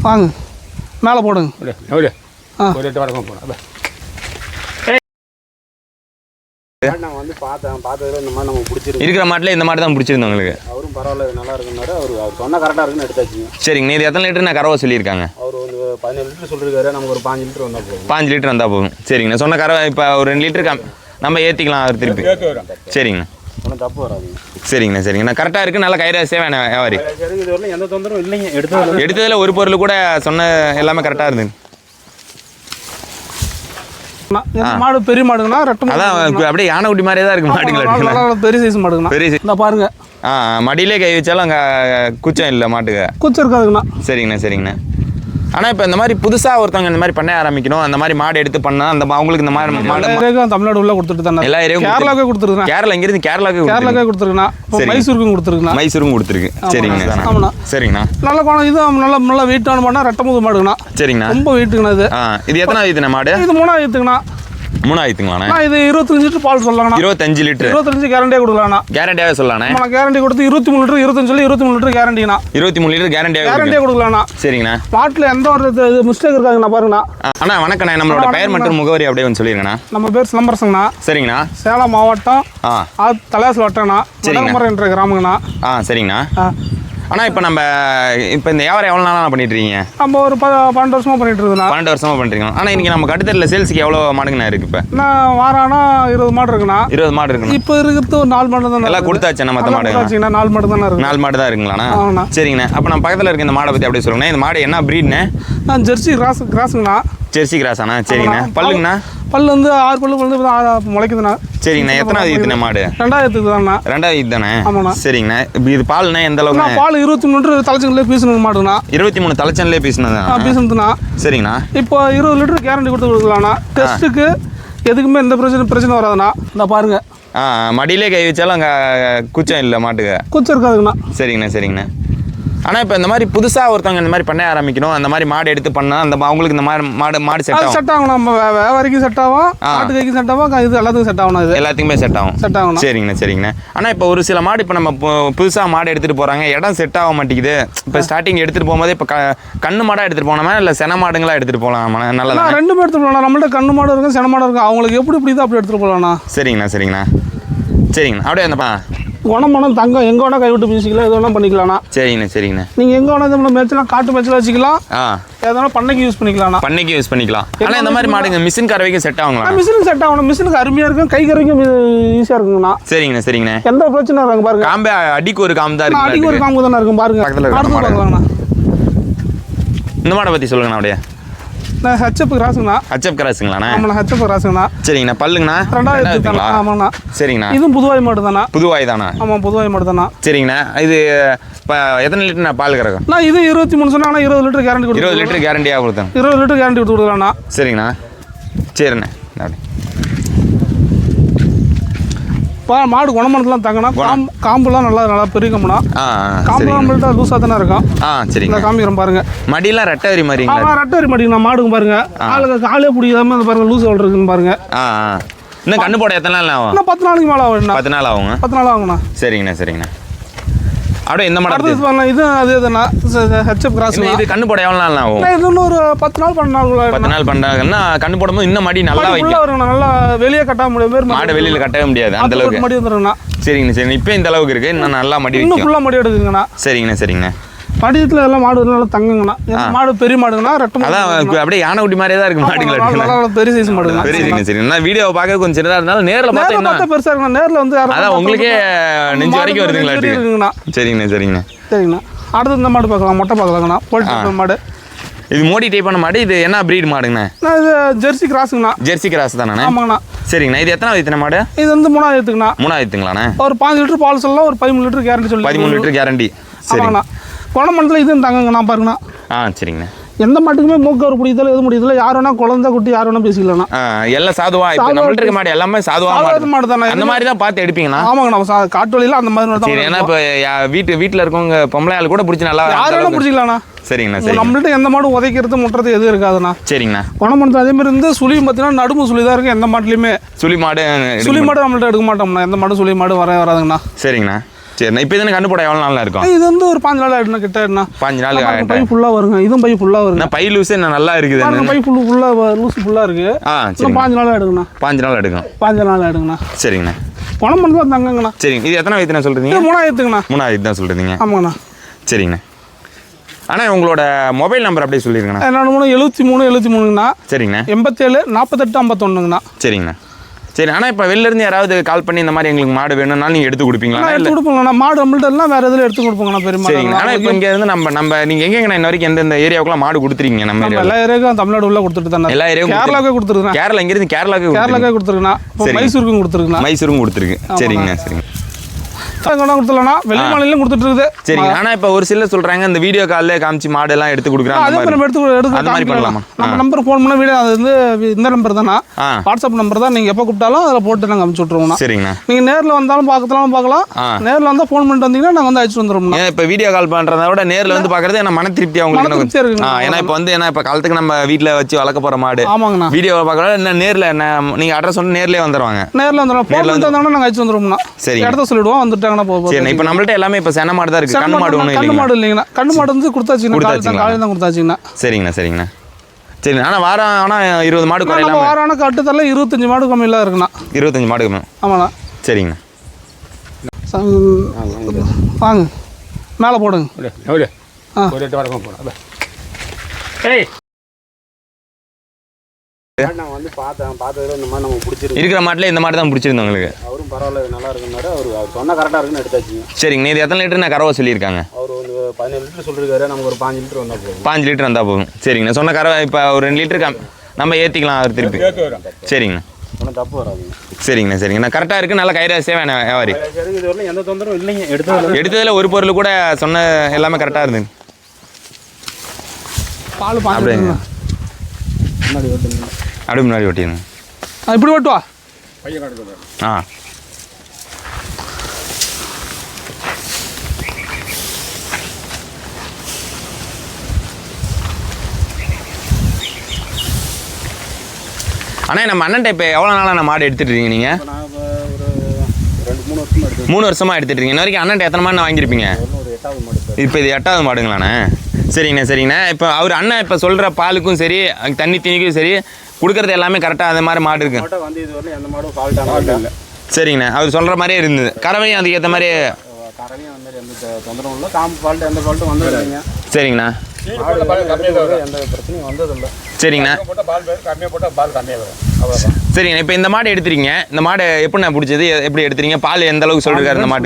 வாங்க மேலே போடுங்க. நாங்கள் வந்து பார்த்ததுல இந்த மாதிரி நமக்கு பிடிச்சிருக்கு. இருக்கிற மாட்டில் இந்த மாதிரி தான் பிடிச்சிருந்தோம் உங்களுக்கு. அவரும் பரவாயில்ல நல்லா இருக்குன்னாரு. அவர் சொன்னால் கரெக்டாக இருக்குன்னு எடுத்தாச்சுங்க. சரிங்க. நீ எத்தனை லிட்டர் நான் கறவை சொல்லியிருக்காங்க? அவர் வந்து 17 லிட்டர் சொல்லியிருக்காரு. நமக்கு ஒரு 5 லிட்டர் வந்தால் போதும். 5 லிட்டர் வந்தால் போதும். சரிங்கண்ணா. சொன்ன கறவை இப்போ ஒரு 2 லிட்டருக்கு நம்ம ஏற்றிக்கலாம் அவர் திருப்பி. சரிங்கண்ணா. ஒன்றும் தப்பு வராதுங்க. சரிங்கண்ணா. சரிங்கண்ணா. கரெக்டாக இருக்குது. நல்லா கைராசியாக வேணாம் வியாபாரி. இது வரலாம் எந்த தொந்தரவும் இல்லைங்க. எடுத்ததில் ஒரு பொருள் கூட சொன்ன எல்லாமே கரெக்டாக இருந்தது. மாடு பெரிய மாடுங்கண்ணா. அதான் அப்படியே யானை குட்டி மாதிரியே தான் இருக்கு மாடுங்களா. பெரிய சைஸ் மாடுங்கண்ணா. பெரிய சைஸ் பாருங்க. மடியிலே கை வச்சாலும் அங்கே குச்சம் இல்லை மாட்டுக்கு. குச்சம் இருக்காதுங்கண்ணா. சரிங்கண்ணா. சரிங்கண்ணா. ஆனால் இப்போ இந்த மாதிரி புதுசாக ஒருத்தவங்க இந்த மாதிரி பண்ண ஆரம்பிக்கணும், அந்த மாதிரி மாடு எடுத்து பண்ணால் அந்த அவங்களுக்கு இந்த மாதிரி மாடு தமிழ்நாடு உள்ள கொடுத்துட்டு தானே எல்லா ஏரியாவும் கேரளாவே கொடுத்துருக்கேன். கேரளா இங்கிருந்து கேரளாவே கொடுத்துருக்குண்ணா. மைசூருக்கும் கொடுத்துருக்குண்ணா. மைசூருக்கும் கொடுத்துருக்கு. சரிங்கண்ணா. ஆமாண்ணா. சரிங்கண்ணா. நல்ல குணம். இது நல்லா வெயிட்டான மாடுனா ரெட்டமுது மாடுங்கண்ணா. சரிங்கண்ணா. ரொம்ப வெயிட்டுங்கண்ணா. இது எத்தனை ஆயிடுதுண்ணா மாடு? இது 3 ஆயிடுத்துங்கண்ணா. 3 ஆயிடுத்துங்களாண்ணா. இது 25 லிட்டர் பால் சொல்லலாம்ண்ணா. 25 லிட்டர் 25 கேரண்டியாக கொடுக்கலாம்ண்ணா. கேரண்டியாவே சொல்லலாம்ண்ணா. நம்ம கேரண்டி கொடுத்து 23 லிட்டர் 23 லிட்டர் கேரண்டிங்கண்ணா. 23 லிட்டர் கேரண்டியாக கொடுக்கலாம்ண்ணா. சரிங்கண்ணா. மாட்டில் எந்த ஒரு மிஸ்டேக் இருக்காதுங்கண்ணா. பாருங்கண்ணா. அண்ணா வணக்கண்ணா. நம்மளோட பெயர் மற்றும் முகவரி அப்படியே வந்து சொல்லிடுங்கண்ணா. நம்ம பேர் சிலம்பரசங்கண்ணா. சரிங்கண்ணா. சேலம் மாவட்டம் தலையாசல் வட்டம்ண்ணா. மடமரம் என்ற கிராமங்கண்ணா. சரிங்கண்ணா. ஆனால் இப்போ இந்த வியாபாரம் எவ்வளோ நாளாக பண்ணிட்டு இருக்கீங்க? நம்ம ஒரு 12 வருஷமாக பண்ணிட்டு இருக்கோம். 12 வருஷமாக பண்ணுறீங்க. ஆனால் இன்றைக்கி நம்ம கட்டுத்தரில் சேல்ஸுக்கு எவ்வளோ மாடுங்கண்ணா இருக்குது? இப்போ நான் வாரானா 20 மாடு இருக்குண்ணா. 20 மாடு இருக்குண்ணா. இப்போ இருக்கிறது ஒரு 4 மாடு தான். எல்லாம் கொடுத்தாச்சு. மற்ற மாடு 4 மாடு தானே இருக்கு. 4 மாடு தான் இருக்குங்களாண்ணா. சரிங்கண்ணா. அப்போ நம்ம பக்கத்தில் இருக்க இந்த மாடை பற்றி அப்படியே சொல்லுங்கண்ணா. இந்த மாடு என்ன ப்ரீட்ண்ணே? ஜெர்சி கிராஸுங்கண்ணா. ஜெர்சி கிராஸாண்ணா. சரிங்கண்ணா. பல்லுங்கண்ணா? பல்லு வந்து 6 பல்லு வந்து முளைக்குதுண்ணா. சரிங்கண்ணா. எத்தனாவது ஈத்துண்ணா மாடு? 2வது தானே. 2வது ஈத்து தானே. ஆமாண்ணா. சரிங்கண்ணா. இப்போ இது பால்ண்ணா எந்த அளவுக்கு? பால் 23 தலைச்சன்லேயே பீசணும் மாடுண்ணா. 23 தலைச்சன்லேயே பீசணுதுண்ணா. சரிங்கண்ணா. இப்போ 20 லிட்டர் கேரண்டி கொடுத்து கொடுக்கலாம்ண்ணா. டெஸ்ட்டுக்கு எதுக்குமே எந்த பிரச்சனை வராதுண்ணா. இந்த பாருங்க. மடியிலே கை வச்சாலும் அங்கே குச்சம் இல்லை மாட்டுக்கு. குச்சம் இருக்காதுங்கண்ணா. சரிங்கண்ணா. சரிங்கண்ணா. ஆனால் இப்போ இந்த மாதிரி புதுசாக ஒருத்தவங்க இந்த மாதிரி பண்ண ஆரம்பிக்கணும், அந்த மாதிரி மாடு எடுத்து பண்ணால் அந்த அவங்களுக்கு இந்த மாதிரி மாடு செட் ஆகும். நம்ம வியாபாரிக்கும் செட் ஆகும், மாட்டுக்கு செட் ஆகும், இது எல்லாத்துக்கும் செட் ஆகும். இது எல்லாத்துக்குமே செட் ஆகும். சரிங்கண்ணா. சரிங்கண்ணா. ஆனால் இப்போ ஒரு சில மாடு இப்போ நம்ம புதுசாக மாடு எடுத்துகிட்டு போகிறாங்க, இடம் செட் ஆக மாட்டேங்குது. இப்போ ஸ்டார்டிங் எடுத்துகிட்டு போகும்போது இப்போ கண்ணு மாடாக எடுத்துகிட்டு போனோமா இல்லை சென மாடுங்களாக எடுத்துகிட்டு போகலாமா? நல்லா 2 எடுத்துகிட்டு போகலாம். நம்மள்ட்ட கண்ணு மாடு இருக்கும், சென மாடு இருக்கும். அவங்களுக்கு எப்படி பிடிக்குதோ அப்படி எடுத்துகிட்டு போகலாம்ண்ணா. சரிங்கண்ணா. சரிங்கண்ணா. சரிங்கண்ணா. அப்படியே அந்தப்பா குணமனம் தங்கம் எங்கே வேணால் கைவிட்டு மியூசிக்கலாம், எது வேணால் பண்ணிக்கலாம்ண்ணா. சரிங்கண்ணா. சரிங்கண்ணா. நீங்கள் எங்கே வேணால் மேய்ச்சலாம், காட்டு மேய்ச்சலாம் வச்சுக்கலாம். எதனால பண்ணைக்கு யூஸ் பண்ணிக்கலாம்ண்ணா. பண்ணைக்கு யூஸ் பண்ணிக்கலாம். ஆனால் இந்த மாதிரி மாடுங்க மிஷின் கறவைக்கும் செட் ஆகுங்களா? மிஷினுக்கு செட் ஆகணும். மிஷினுக்கு அருமையாக இருக்கும், கை கறவைக்கும் ஈஸியாக இருக்குங்கண்ணா. சரிங்கண்ணா. சரிங்கண்ணா. எந்த பிரச்சனை இருக்காங்க பாருங்க. காம்பே அடிக்கு ஒரு காம்பு தான் இருக்கு. அடிக்கு ஒரு காம்பு தானே இருக்கும் பாருங்க. பக்கத்தில் பார்க்கலாம்ண்ணா. இந்த மாடை பற்றி சொல்லுங்கண்ணா. அப்படியே ஹெச்எப் கிராஸுங்கண்ணா. ஹெச்எப் கிராஸுங்களாண்ணா? ஆமாண்ணா. ஹெச்எப் கிராஸுங்கண்ணா. சரிங்கண்ணா. பல்லுங்கண்ணா? 2வது. ஆமாண்ணா. சரிங்கண்ணா. இதுவும் புதுவாய் மாடு தானா? புதுவாய் தானா? ஆமாம், புதுவாய் மாடு தானா. சரிங்கண்ணா. இது இப்போ எத்தனை லிட்டர்ண்ணா பால் கறக்கும்? இது 23 சொன்னாங்கன்னா 20 லிட்டர் கேரண்டி கொடுத்து 20 லிட்டர் கேரண்டியாக கொடுத்தேன். 20 லிட்டர் கேரண்டி கொடுத்து கொடுக்கலாம்ண்ணா. சரிங்கண்ணா. சரிண்ணா. மாடு குணமனத்துலாம் தங்கண்ணா. காம்புலாம் நல்லா பெரிய கம்புனா. காம்புலாம் நம்மள்ட்ட லூஸாக தானே இருக்கும். சரிங்க. காமிக்கிறேன் பாருங்க. மடியெல்லாம் ரெட்டவரி மாதிரி. ரெட்டவரி மாடிங்கண்ணா. மாடுங்க பாருங்க. காலே பிடிக்காம பாருங்க லூஸ் எவ்வளோ இருக்குன்னு பாருங்க. இன்னும் கண்ணு போட எத்தனை நாள் ஆகும்? இன்னும் 10 நாளைக்கு மேலே ஆகும். 10 நாள் ஆகுங்க. 10 நாள் ஆகுங்கண்ணா. சரிங்கண்ணா. சரிங்கண்ணா. அப்படியே இந்த மாடு இது அதே தானே. HF cross. இது கண்ணு போட எவ்வளோ நாள் ஆகும்? இது இன்னும் ஒரு 10 நாள் 12 நாள். 10 நாள் பண்ணாங்கன்னா கண்ணு போடும்போது இன்னும் மடி நல்லா வைக்கும். நல்லா வெளியே கட்ட முடியும். மாடு வெளியில் கட்டவே முடியாது அந்த அளவுக்கு மடி வந்துருங்கண்ணா. சரிங்கண்ணா. சரிங்க. இப்போ இந்த அளவுக்கு இருக்கு. இன்னும் நல்லா மடி வைக்கும். இன்னும் ஃபுல்லாக மடி எடுக்குங்கண்ணா. சரிங்கண்ணா. சரிங்கண்ணா. படியத்தில் எல்லாம் மாடு நல்லா தங்குங்கண்ணா. மாடு பெரிய மாடுங்கண்ணா. அதான் அப்படியே யானை குட்டி மாதிரியே தான் இருக்கு மாடுங்களா. பெரிய சைஸ் மாடுங்க. பெரிய சைஸ். சரிங்கண்ணா. வீடியோ பார்க்க கொஞ்சம் சின்னதாக இருந்தாலும் நேரில் பார்த்தா பெருசாக இருக்குண்ணா. நேரில் வந்து அதான் உங்களுக்கே நெஞ்சு வரைக்கும் வருதுங்களா? சரிங்கண்ணா. சரிங்கண்ணா. சரிங்கண்ணா. அடுத்து இந்த மாடு பார்க்கலாம். மொட்டை பார்க்கலாங்கண்ணா. போல்ட்ரி மாடு. இது மோடி டைப்பான மாடு. இது என்ன பிரீட் மாடுங்கண்ணா? இது ஜெர்சி கிராஸுங்கண்ணா. ஜெர்சி கிராஸ் தானே? ஆமாங்கண்ணா. சரிங்கண்ணா. இது எத்தனை இத்தனை மாடு? இது வந்து 3வது ஈத்துங்கண்ணா. 3வது ஈத்துங்களாண்ணா? ஒரு 5 லிட்டர் பால் சொல்லலாம். ஒரு 13 லிட்டர் கேரண்டி சொல்லி. 13 லிட்டர் கேரண்டி. சரிங்கண்ணா. குணமண்டலத்தில் இதுவும் தங்கங்கண்ணா. பாருங்கண்ணா. சரிங்கண்ணா. எந்த மாட்டுக்குமே மூக்கவர் பிடிக்கல, எது முடியல. யார் வேணா குழந்தை குட்டி யார் வேணா பேசிக்கலாம். எல்லாம் சாதுவா. இப்போ நம்மள்ட்ட இருக்க மாடு எல்லாமே சாதுவா மாடு தானே. அந்த மாதிரி தான் பார்த்து எடுப்பீங்கண்ணா? ஆமாங்கண்ணா. காட்டு வழியில் அந்த மாதிரி தான். ஏன்னா இப்போ வீட்டில் இருக்கவங்க பொம்பளை ஆள் கூட பிடிச்சி நல்லா யார் வேணா பிடிச்சிக்கலாம்ண்ணா. சரிங்கண்ணா. சரி. நம்மள்ட்ட எந்த மாடும் உதைக்கிறது முட்டுறது எதுவும் இருக்காதுண்ணா. சரிங்கண்ணா. குணமண்டலத்தில் அதே மாதிரி இருந்து சுழியும் பார்த்தீங்கன்னா நடுமு சுழி தான் இருக்கும் எந்த மாட்டுலையுமே. சுழி மாடு நம்மள்ட்ட எடுக்க மாட்டோம்ண்ணா. எந்த மாடும் சுழி மாடு வராதுங்கண்ணா. சரிங்கண்ணா. சரிண்ணா இப்போ இதுன்னு கண்டு போட எவ்வளோ நாளாக இருக்கும்? இது வந்து ஒரு 5 நாள் ஆகிடுண்ணா கிட்ட என்ன 5 நாள் பை ஃபுல்லாக வருங்க. இதுவும் பை ஃபுல்லாக வருங்க. பை லூஸ் என்ன நல்லா இருக்குது. பை ஃபுல்லாக லூஸ் ஃபுல்லாக இருக்குது. சரி 5 நாள் ஆகிடுங்கண்ணா. 5 நாள் எடுக்கும். 5 நாள் ஆகிடுங்கண்ணா. சரிங்கண்ணா. குணமண்டலம் தங்கங்கண்ணா. சரிங்க. இது எத்தனை வயதுண்ணா சொல்கிறீங்க? 3,000ங்கண்ணா. 3,000 தான் சொல்கிறீங்க. ஆமாங்கண்ணா. சரிங்கண்ணா. ஆனால் உங்களோட மொபைல் நம்பர் அப்படியே சொல்லிருங்கண்ணா. என்னோட 73 சரிங்கண்ணா. 87 48 51ங்கண்ணா. சரிங்கண்ணா. சரி. ஆனால் இப்போ வெளிலேருந்து யாராவது கால் பண்ணி இந்த மாதிரி எங்களுக்கு மாடு வேணும்னாலும் நீங்கள் எடுத்து கொடுப்பீங்களா? எடுத்து கொடுப்போங்கண்ணா. மாடு நம்மள்ட்ட எல்லாம் வேறு எதில் எடுத்து கொடுப்போங்கண்ணா பெருமாள். சரிங்க. ஆனால் இப்போ இங்கேருந்து நம்ம நீங்கள் எங்கேங்கண்ணா இன்ன வரைக்கும் எந்தெந்த ஏரியாவுக்குலாம் மாடு கொடுத்துருக்கீங்க? நம்ம எல்லா ஏரியாவுக்கும் தமிழ்நாடு உள்ள கொடுத்துட்டு தானே. எல்லா ஏரியாவுக்கும் கேரளாவுக்கு கொடுத்துருக்கேன். கேரளா இங்கேருந்து கேரளாவுக்கு கொடுத்துருக்கேண்ணா. மைசூருக்கும் கொடுத்துருக்கேன். மைசூருக்கும் கொடுத்துருக்கு. சரிங்கண்ணா. சரிங்க. கொடுத்துலண்ணா. வெளி மாநிலம் கொடுத்துட்டு இருக்குது. சரிங்க. ஆனால் இப்போ ஒரு சிலர் சொல்கிறாங்க இந்த வீடியோ காலில் காமிச்சு மாடு எல்லாம் எடுத்து கொடுக்குறாங்க. அந்த மாதிரி பண்ணலாமா? நம்ம நம்பர் ஃபோன் பண்ண வீடியோ அது வந்து இந்த நம்பர் தானா, வாட்ஸ்அப் நம்பர் தான். நீங்கள் எப்போ கூப்பிட்டாலும் அதில் போட்டு நாங்கள் அனுப்பிச்சு விட்ருவோம்ண்ணா. சரிங்கண்ணா. நீங்கள் நேரில் வந்தாலும் பார்க்கலாம். நேரில் வந்தால் ஃபோன் பண்ணிட்டு வந்தீங்கன்னா நாங்கள் வந்து அழைச்சிட்டு வந்துடுவோம்ண்ணா. இப்போ வீடியோ கால் பண்ணுறத விட நேரில் வந்து பார்க்குறது என்ன மன திருப்தி அவங்களுக்கு இருக்குங்க. ஏன்னா இப்போ வந்து இப்போ காலத்துக்கு நம்ம வீட்டில் வச்சு வளர்க்க போகிற மாடு. ஆமாங்கண்ணா. வீடியோ பார்க்குறத என்ன நேரில் என்ன நீங்கள் அட்ரஸ் சொன்னால் நேர்லேயே வந்துடுவாங்க. நேரில் வந்துடுவோம். ஃபோன் பண்ணிட்டு வந்தாங்கன்னா நாங்கள் அழைச்சிட்டு வந்துடுவோம்ண்ணா. சரி. இடத்த சொல்லிவிடுவோம். வந்துட்டாங்கன்னா போகும். சரி. இப்போ நம்மள்ட்ட எல்லாமே இப்போ சென மாடு தான் இருக்குது. கண்ணு மாடு ஒன்றும் கண்ணு மாடு இல்லைங்கண்ணா. கண்ணு மாடு வந்து கொடுத்தாச்சுங்கண்ணா. காலையில் தான் கொடுத்தாச்சுங்கண்ணா. சரிங்கண்ணா. சரிங்கண்ணா. சரி. ஆனால் வாரம் 20 மாடு குறையலாம். வாரம் கட்டுத்தரல 25 மாடு கம்மியில் இருக்குண்ணா. 25 மாடு கம்மி. ஆமாண்ணா. சரிங்கண்ணா. வாங்க மேலே போடுங்க. நான் வந்து பார்த்ததுல இந்த மாதிரி நம்ம பிடிச்சிருக்கு. இருக்கிற மாட்டில் இந்த மாடு தான் பிடிச்சிருந்தோம் உங்களுக்கு. அவரும் பரவாயில்ல நல்லா இருக்குன்னாரு. அவர் சொன்ன கரெக்டாக இருக்குன்னு எடுத்தாச்சுங்க. சரிங்க. இது எத்தனை லிட்டர் நான் கறவை சொல்லியிருக்காங்க? அவர் வந்து 17 லிட்டர் சொல்லியிருக்காரு. நமக்கு ஒரு 5 லிட்டர் வந்தால் போதும். 5 லிட்டர் வந்தால் போதும். சரிங்கண்ணா. சொன்ன கறவை இப்போ ஒரு 2 லிட்டருக்கு நம்ம ஏற்றிக்கலாம் அவர் திருப்பி. சரிங்கண்ணா. ஒன்றும் தப்பு வராதுங்க. சரிங்கண்ணா. சரிங்கண்ணா. கரெக்டாக இருக்குது. நல்லா கைராசியாக வேணாம் வியாபாரி. இது வரலாம் எந்த தொந்தரவும் இல்லைங்க. எடுத்ததில் ஒரு பொருள் கூட சொன்ன எல்லாமே கரெக்டாக இருந்தது. பால் அப்படிங்க. முன்னாடி ஓட்டுங்க. அப்படியே முன்னாடி ஓட்டிடுங்க. இப்படி ஓட்டுவா. ஆ. அண்ணா நம்ம அண்ணன்ட்ட இப்போ எவ்வளோ நாளாக மாடு எடுத்துட்டு இருக்கீங்க நீங்கள்? நான் இப்போ ஒரு 2-3 வருஷமாக எடுத்து 3 வருஷமாக எடுத்துட்டு இருக்கீங்க. இன்ன வரைக்கும் அண்ணன்ட்ட எத்தனை மாடு வாங்கியிருப்பீங்க? ஒரு 8வது மாடு. இப்போ இது 8வது மாடுங்களாண்ணே? சரிங்கண்ணா. சரிங்கண்ணா. இப்போ அவர் அண்ணன் இப்போ சொல்கிற பாலுக்கும் சரி தண்ணி தீனிக்கும் சரி கொடுக்குறது எல்லாமே கரெக்டாக அந்த மாதிரி மாடு இருக்கு. வந்து இது வரலாம் எந்த மாடும் ஃபால்ட்டான இல்லை. சரிங்கண்ணா. அவர் சொல்கிற மாதிரியே இருந்தது. கறவையும் அதுக்கேற்ற மாதிரி கறவையும் அந்த மாதிரி எந்த தொந்தரவும் இல்லை. காம்பு ஃபால்ட்டு எந்த ஃபால்ட்டும் வந்ததில்லைங்க. சரிங்கண்ணா. எந்த பிரச்சனையும் வந்ததில்லை. சரிங்கண்ணா. கம்மியாக போட்டால் பால் கம்மியாக வரும். அவ்வளோதான். சரிங்கண்ணா. இப்போ இந்த மாடு எடுத்துறீங்க. இந்த மாடு எப்படிண்ணா பிடிச்சது? எப்படி எடுத்துறீங்க? பால் எந்த அளவுக்கு சொல்லிருக்காரு இந்த மாட்டு?